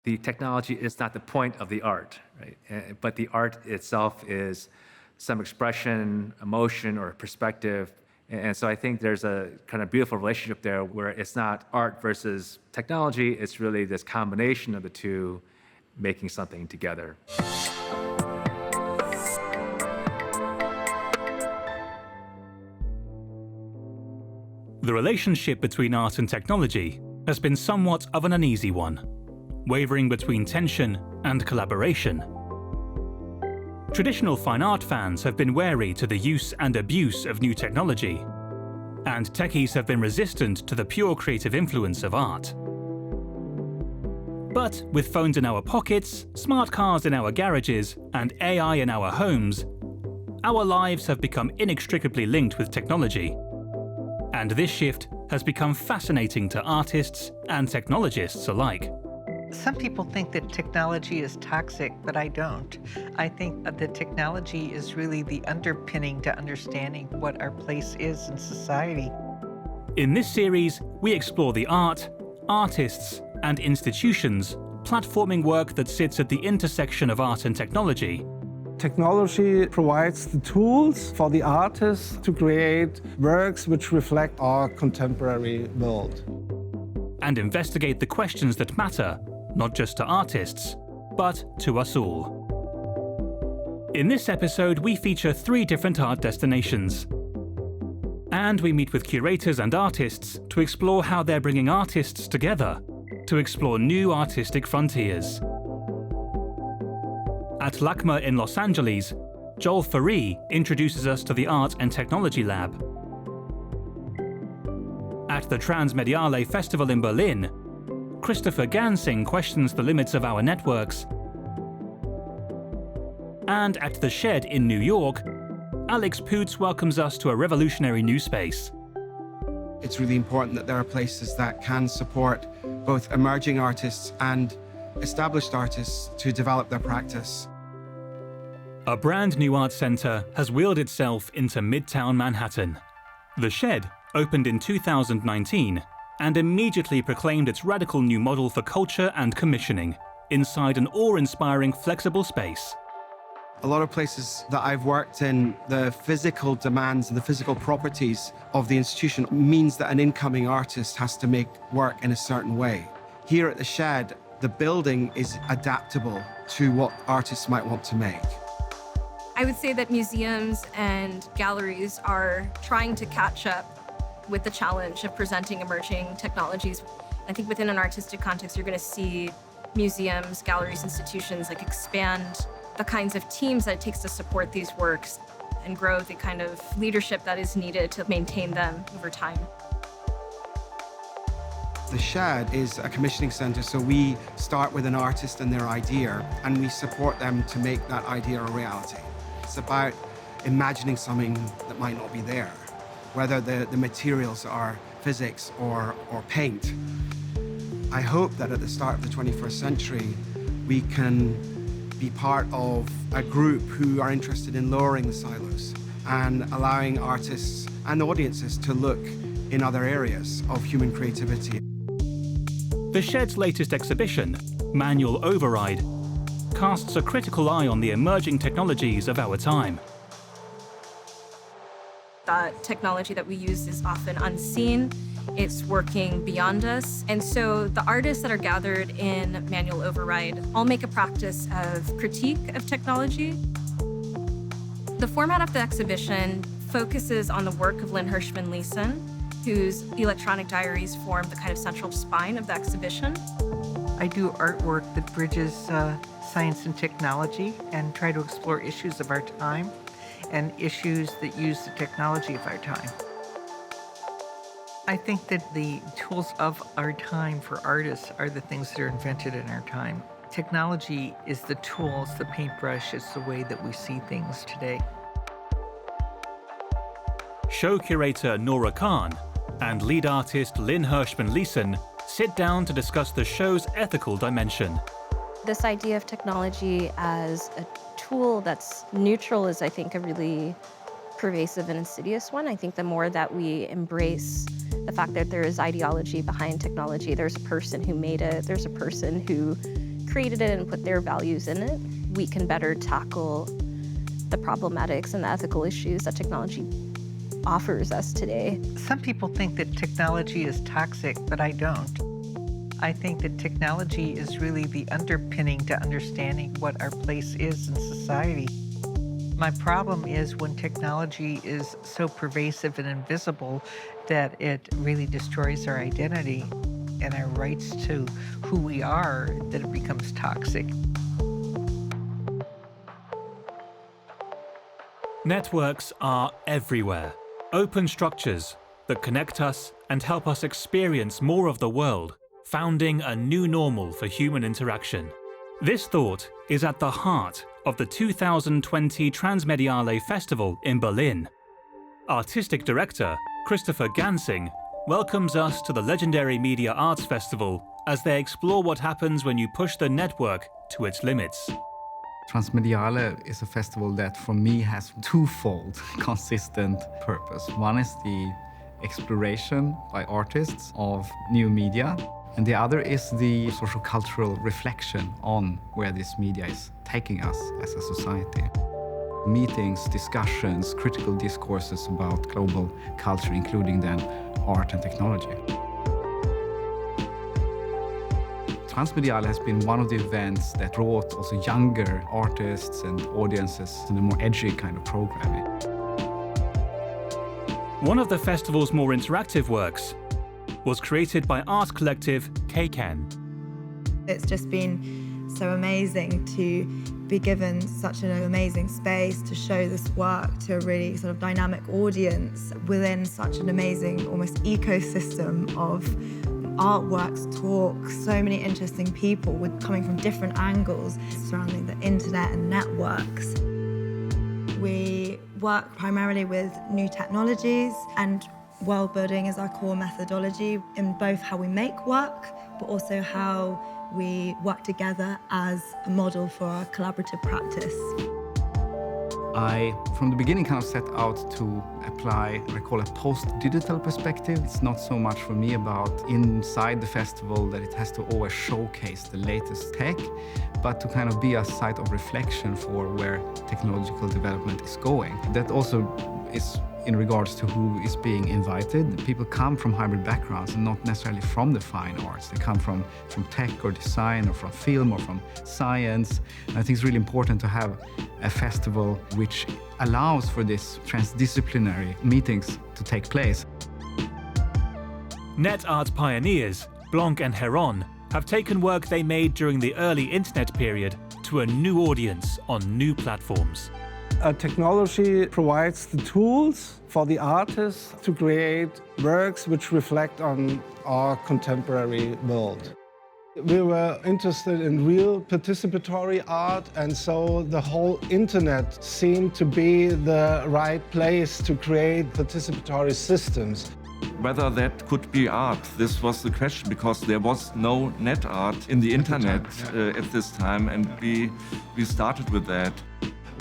The technology is not the point of the art, right? But the art itself is some expression, emotion, or perspective. And so I think there's a kind of beautiful relationship there where it's not art versus technology, it's really this combination of the two making something together. The relationship between art and technology has been somewhat of an uneasy one, wavering between tension and collaboration. Traditional fine art fans have been wary to the use and abuse of new technology, and techies have been resistant to the pure creative influence of art. But with phones in our pockets, smart cars in our garages, and AI in our homes, our lives have become inextricably linked with technology. And this shift has become fascinating to artists and technologists alike. Some people think that technology is toxic, but I don't. I think that technology is really the underpinning to understanding what our place is in society. In this series, we explore the art, artists, and institutions platforming work that sits at the intersection of art and technology. Technology provides the tools for the artists to create works which reflect our contemporary world. And investigate the questions that matter, not just to artists, but to us all. In this episode, we feature 3 different art destinations. And we meet with curators and artists to explore how they're bringing artists together to explore new artistic frontiers. At LACMA in Los Angeles, Joel Ferree introduces us to the Art and Technology Lab. At the Transmediale Festival in Berlin, Kristoffer Gansing questions the limits of our networks. And at the Shed in New York, Alex Poots welcomes us to a revolutionary new space. It's really important that there are places that can support both emerging artists and established artists to develop their practice. A brand new art centre has wheeled itself into Midtown Manhattan. The Shed opened in 2019 and immediately proclaimed its radical new model for culture and commissioning inside an awe-inspiring flexible space. A lot of places that I've worked in, the physical demands and the physical properties of the institution means that an incoming artist has to make work in a certain way. Here at the Shed, the building is adaptable to what artists might want to make. I would say that museums and galleries are trying to catch up with the challenge of presenting emerging technologies. I think within an artistic context, you're going to see museums, galleries, institutions expand the kinds of teams that it takes to support these works and grow the kind of leadership that is needed to maintain them over time. The Shed is a commissioning centre, so we start with an artist and their idea, and we support them to make that idea a reality. It's about imagining something that might not be there, whether the materials are physics or paint. I hope that at the start of the 21st century, we can be part of a group who are interested in lowering the silos and allowing artists and audiences to look in other areas of human creativity. The Shed's latest exhibition, Manual Override, casts a critical eye on the emerging technologies of our time. The technology that we use is often unseen. It's working beyond us. And so the artists that are gathered in Manual Override all make a practice of critique of technology. The format of the exhibition focuses on the work of Lynn Hirschman-Leeson, whose electronic diaries form the kind of central spine of the exhibition. I do artwork that bridges science and technology and try to explore issues of our time and issues that use the technology of our time. I think that the tools of our time for artists are the things that are invented in our time. Technology is the tools, the paintbrush, it's the way that we see things today. Show curator Nora Khan and lead artist Lynn Hirschman-Leeson sit down to discuss the show's ethical dimension. This idea of technology as a tool that's neutral is, I think, a really pervasive and insidious one. I think the more that we embrace the fact that there is ideology behind technology, there's a person who made it, there's a person who created it and put their values in it, we can better tackle the problematics and the ethical issues that technology offers us today. Some people think that technology is toxic, but I don't. I think that technology is really the underpinning to understanding what our place is in society. My problem is when technology is so pervasive and invisible that it really destroys our identity and our rights to who we are, that it becomes toxic. Networks are everywhere. Open structures that connect us and help us experience more of the world, founding a new normal for human interaction. This thought is at the heart of the 2020 Transmediale Festival in Berlin. Artistic director Kristoffer Gansing welcomes us to the legendary Media Arts Festival as they explore what happens when you push the network to its limits. Transmediale is a festival that, for me, has twofold consistent purpose. One is the exploration by artists of new media, and the other is the social cultural reflection on where this media is taking us as a society. Meetings, discussions, critical discourses about global culture, including then art and technology. Transmediale has been one of the events that brought also younger artists and audiences in a more edgy kind of programming. One of the festival's more interactive works was created by art collective KEIKEN. It's just been so amazing to be given such an amazing space to show this work to a really sort of dynamic audience within such an amazing almost ecosystem of artworks, talks, so many interesting people coming from different angles surrounding the internet and networks. We work primarily with new technologies, and world building is our core methodology in both how we make work, but also how we work together as a model for our collaborative practice. I, from the beginning, kind of set out to apply what I call a post-digital perspective. It's not so much for me about inside the festival that it has to always showcase the latest tech, but to kind of be a site of reflection for where technological development is going. That also is in regards to who is being invited. People come from hybrid backgrounds and not necessarily from the fine arts. They come from tech or design or from film or from science. And I think it's really important to have a festival which allows for this transdisciplinary meetings to take place. Net art pioneers Blanc and Heron have taken work they made during the early internet period to a new audience on new platforms. Technology provides the tools for the artists to create works which reflect on our contemporary world. We were interested in real participatory art, and so the whole internet seemed to be the right place to create participatory systems. Whether that could be art, this was the question, because there was no net art in the internet at this time, and we started with that.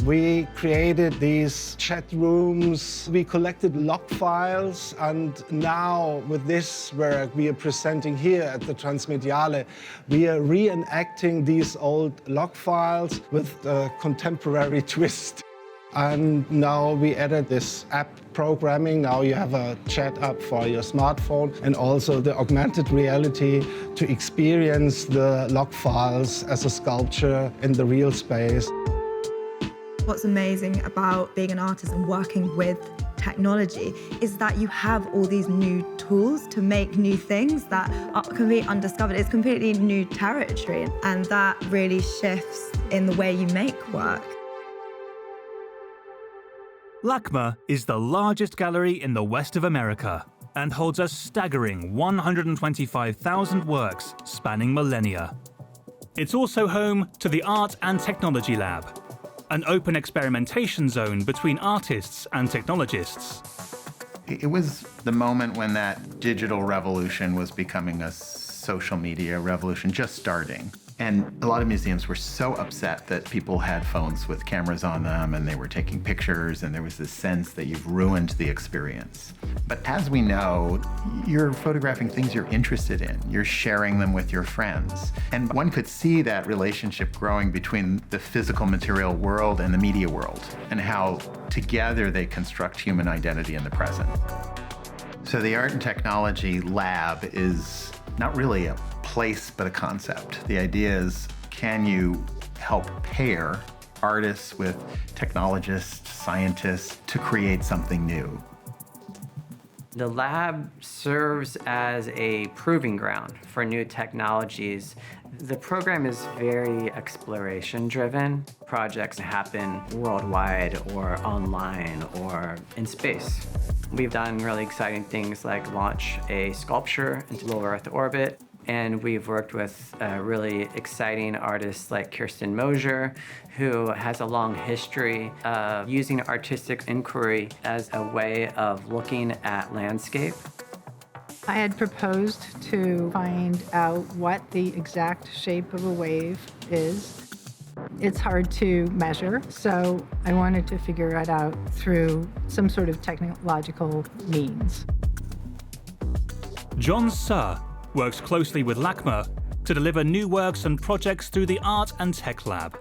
We created these chat rooms, we collected log files, and now with this work we are presenting here at the Transmediale, we are reenacting these old log files with a contemporary twist. And now we added this app programming. Now you have a chat app for your smartphone, and also the augmented reality to experience the log files as a sculpture in the real space. What's amazing about being an artist and working with technology is that you have all these new tools to make new things that can be undiscovered. It's completely new territory, and that really shifts in the way you make work. LACMA is the largest gallery in the west of America and holds a staggering 125,000 works spanning millennia. It's also home to the Art and Technology Lab, an open experimentation zone between artists and technologists. It was the moment when that digital revolution was becoming a social media revolution, just starting. And a lot of museums were so upset that people had phones with cameras on them and they were taking pictures, and there was this sense that you've ruined the experience. But as we know, you're photographing things you're interested in. You're sharing them with your friends. And one could see that relationship growing between the physical material world and the media world, and how together they construct human identity in the present. So the Art and Technology Lab is not really a place, but a concept. The idea is, can you help pair artists with technologists, scientists to create something new? The lab serves as a proving ground for new technologies. The program is very exploration-driven. Projects happen worldwide or online or in space. We've done really exciting things like launch a sculpture into low Earth orbit, and we've worked with really exciting artists like Kristen Mosher, who has a long history of using artistic inquiry as a way of looking at landscape. I had proposed to find out what the exact shape of a wave is. It's hard to measure, so I wanted to figure it out through some sort of technological means. John Suh works closely with LACMA to deliver new works and projects through the Art and Tech Lab.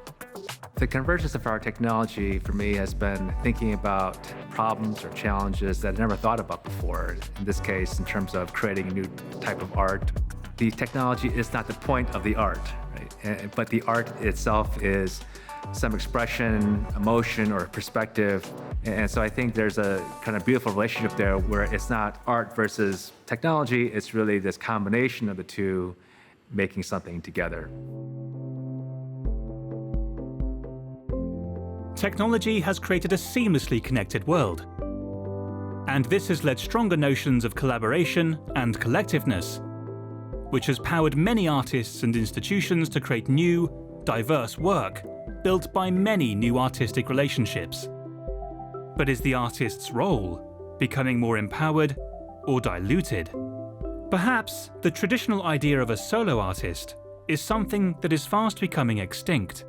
The convergence of our technology for me has been thinking about problems or challenges that I never thought about before. In this case, in terms of creating a new type of art. The technology is not the point of the art, right? But the art itself is some expression, emotion, or perspective. And so I think there's a kind of beautiful relationship there where it's not art versus technology, it's really this combination of the two making something together. Technology has created a seamlessly connected world. And this has led stronger notions of collaboration and collectiveness, which has powered many artists and institutions to create new, diverse work built by many new artistic relationships. But is the artist's role becoming more empowered or diluted? Perhaps the traditional idea of a solo artist is something that is fast becoming extinct.